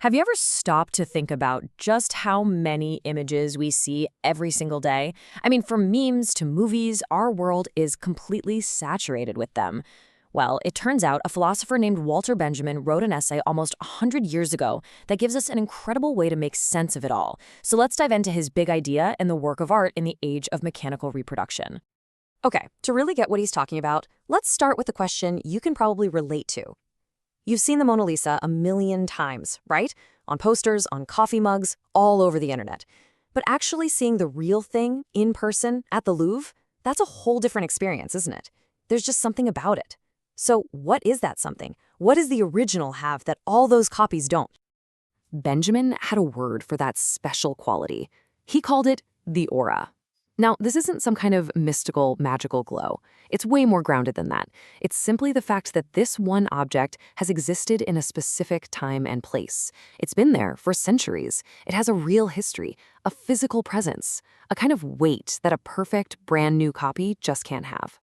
Have you ever stopped to think about just how many images we see every single day? I mean, from memes to movies, our world is completely saturated with them. Well, it turns out a philosopher named Walter Benjamin wrote an essay almost 100 years ago that gives us an incredible way to make sense of it all. So let's dive into his big idea and the work of art in the age of mechanical reproduction. Okay, to really get what he's talking about, let's start with a question you can probably relate to. You've seen the Mona Lisa a million times, right? On posters, on coffee mugs, all over the internet. But actually seeing the real thing in person at the Louvre, that's a whole different experience, isn't it? There's just something about it. So what is that something? What does the original have that all those copies don't? Benjamin had a word for that special quality. He called it the aura. Now, this isn't some kind of mystical, magical glow. It's way more grounded than that. It's simply the fact that this one object has existed in a specific time and place. It's been there for centuries. It has a real history, a physical presence, a kind of weight that a perfect, brand new copy just can't have.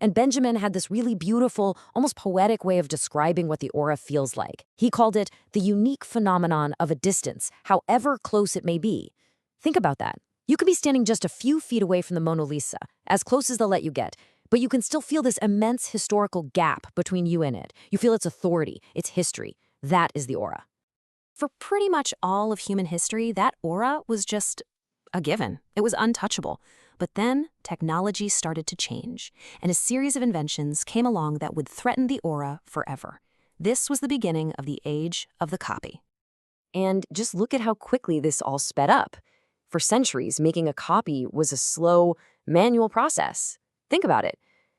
And Benjamin had this really beautiful, almost poetic way of describing what the aura feels like. He called it the unique phenomenon of a distance, however close it may be. Think about that. You could be standing just a few feet away from the Mona Lisa, as close as they'll let you get, but you can still feel this immense historical gap between you and it. You feel its authority, its history. That is the aura. For pretty much all of human history, that aura was just a given. It was untouchable. But then technology started to change, and a series of inventions came along that would threaten the aura forever. This was the beginning of the age of the copy. And just look at how quickly this all sped up. For centuries, making a copy was a slow, manual process. Think about it.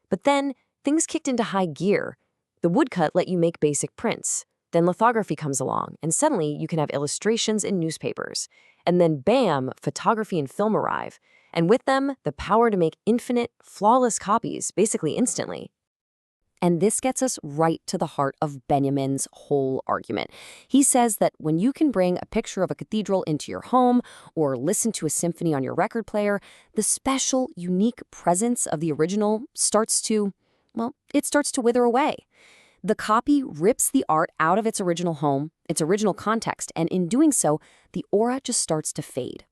But then things kicked into high gear. The woodcut let you make basic prints. Then lithography comes along, and suddenly you can have illustrations in newspapers. And then bam, photography and film arrive. And with them, the power to make infinite, flawless copies, basically instantly. And this gets us right to the heart of Benjamin's whole argument. He says that when you can bring a picture of a cathedral into your home or listen to a symphony on your record player, the special, unique presence of the original starts to wither away. The copy rips the art out of its original home, its original context, and in doing so, the aura just starts to fade.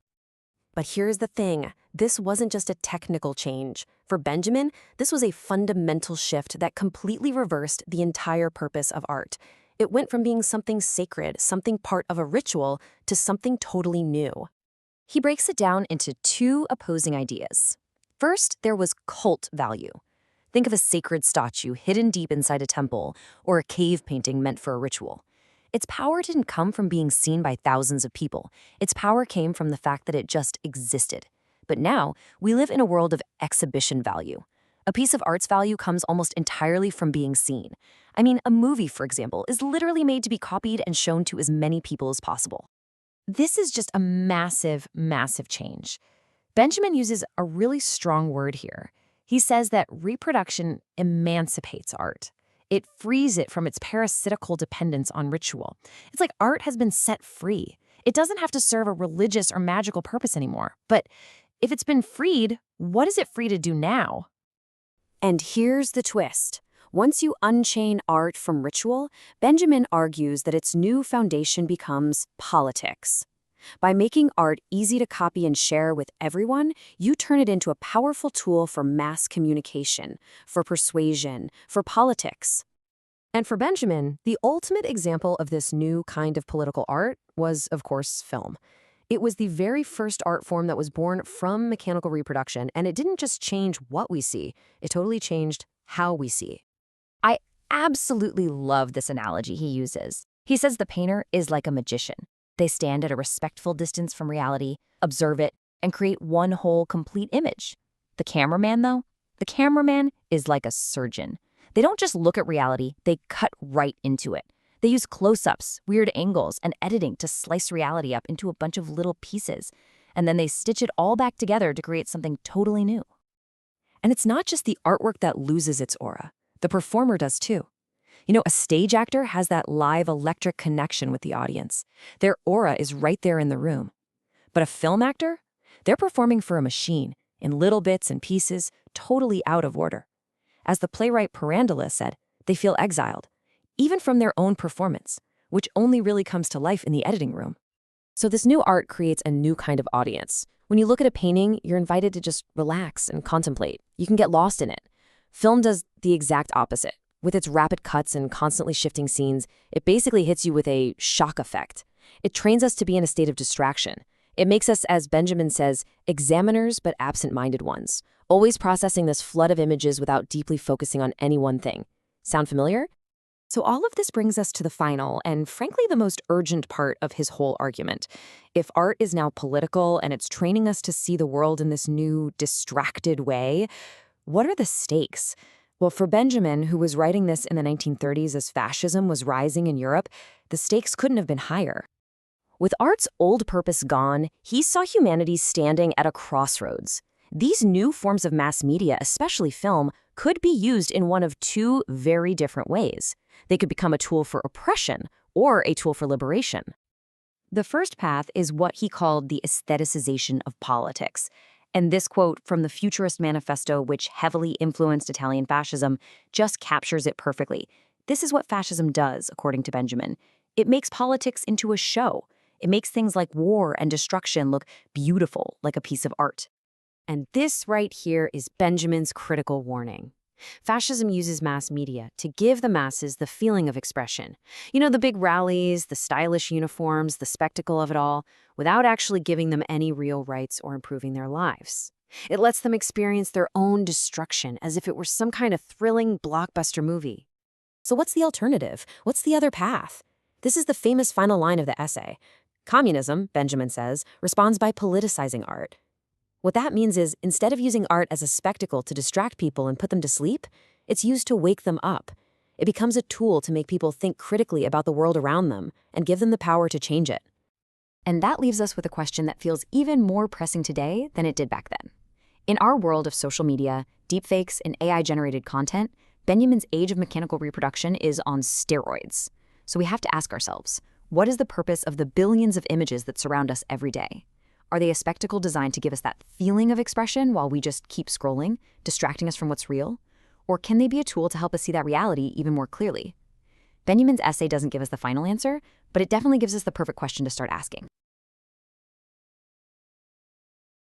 But here's the thing. This wasn't just a technical change. For Benjamin, this was a fundamental shift that completely reversed the entire purpose of art. It went from being something sacred, something part of a ritual, to something totally new. He breaks it down into two opposing ideas. First, there was cult value. Think of a sacred statue hidden deep inside a temple, or a cave painting meant for a ritual. Its power didn't come from being seen by thousands of people. Its power came from the fact that it just existed. But now, we live in a world of exhibition value. A piece of art's value comes almost entirely from being seen. I mean, a movie, for example, is literally made to be copied and shown to as many people as possible. This is just a massive, massive change. Benjamin uses a really strong word here. He says that reproduction emancipates art. It frees it from its parasitical dependence on ritual. It's like art has been set free. It doesn't have to serve a religious or magical purpose anymore. But if it's been freed, what is it free to do now? And here's the twist. Once you unchain art from ritual, Benjamin argues that its new foundation becomes politics. By making art easy to copy and share with everyone, you turn it into a powerful tool for mass communication, for persuasion, for politics. And for Benjamin, the ultimate example of this new kind of political art was, of course, film. It was the very first art form that was born from mechanical reproduction, and it didn't just change what we see, it totally changed how we see. I absolutely love this analogy he uses. He says the painter is like a magician. They stand at a respectful distance from reality, observe it, and create one whole complete image. The cameraman, though? The cameraman is like a surgeon. They don't just look at reality, they cut right into it. They use close-ups, weird angles, and editing to slice reality up into a bunch of little pieces, and then they stitch it all back together to create something totally new. And it's not just the artwork that loses its aura. The performer does too. You know, a stage actor has that live electric connection with the audience. Their aura is right there in the room. But a film actor? They're performing for a machine, in little bits and pieces, totally out of order. As the playwright Pirandello said, they feel exiled, even from their own performance. which only really comes to life in the editing room. So this new art creates a new kind of audience. When you look at a painting, you're invited to just relax and contemplate. You can get lost in it. Film does the exact opposite. With its rapid cuts and constantly shifting scenes, it basically hits you with a shock effect. It trains us to be in a state of distraction. It makes us, as Benjamin says, examiners but absent-minded ones, always processing this flood of images without deeply focusing on any one thing. Sound familiar? So all of this brings us to the final and, frankly, the most urgent part of his whole argument. If art is now political and it's training us to see the world in this new, distracted way, what are the stakes? Well, for Benjamin, who was writing this in the 1930s as fascism was rising in Europe, the stakes couldn't have been higher. With art's old purpose gone, he saw humanity standing at a crossroads. These new forms of mass media, especially film, could be used in one of two very different ways. They could become a tool for oppression or a tool for liberation. The first path is what he called the aestheticization of politics. And this quote from the Futurist Manifesto, which heavily influenced Italian fascism, just captures it perfectly. This is what fascism does, according to Benjamin. It makes politics into a show. It makes things like war and destruction look beautiful, like a piece of art. And this right here is Benjamin's critical warning. Fascism uses mass media to give the masses the feeling of expression. You know, the big rallies, the stylish uniforms, the spectacle of it all, without actually giving them any real rights or improving their lives. It lets them experience their own destruction as if it were some kind of thrilling blockbuster movie. So what's the alternative? What's the other path? This is the famous final line of the essay. Communism, Benjamin says, responds by politicizing art. What that means is, instead of using art as a spectacle to distract people and put them to sleep, it's used to wake them up. It becomes a tool to make people think critically about the world around them and give them the power to change it. And that leaves us with a question that feels even more pressing today than it did back then. In our world of social media, deepfakes, and AI-generated content, Benjamin's Age of Mechanical Reproduction is on steroids. So we have to ask ourselves, what is the purpose of the billions of images that surround us every day? Are they a spectacle designed to give us that feeling of expression while we just keep scrolling, distracting us from what's real? Or can they be a tool to help us see that reality even more clearly? Benjamin's essay doesn't give us the final answer, but it definitely gives us the perfect question to start asking.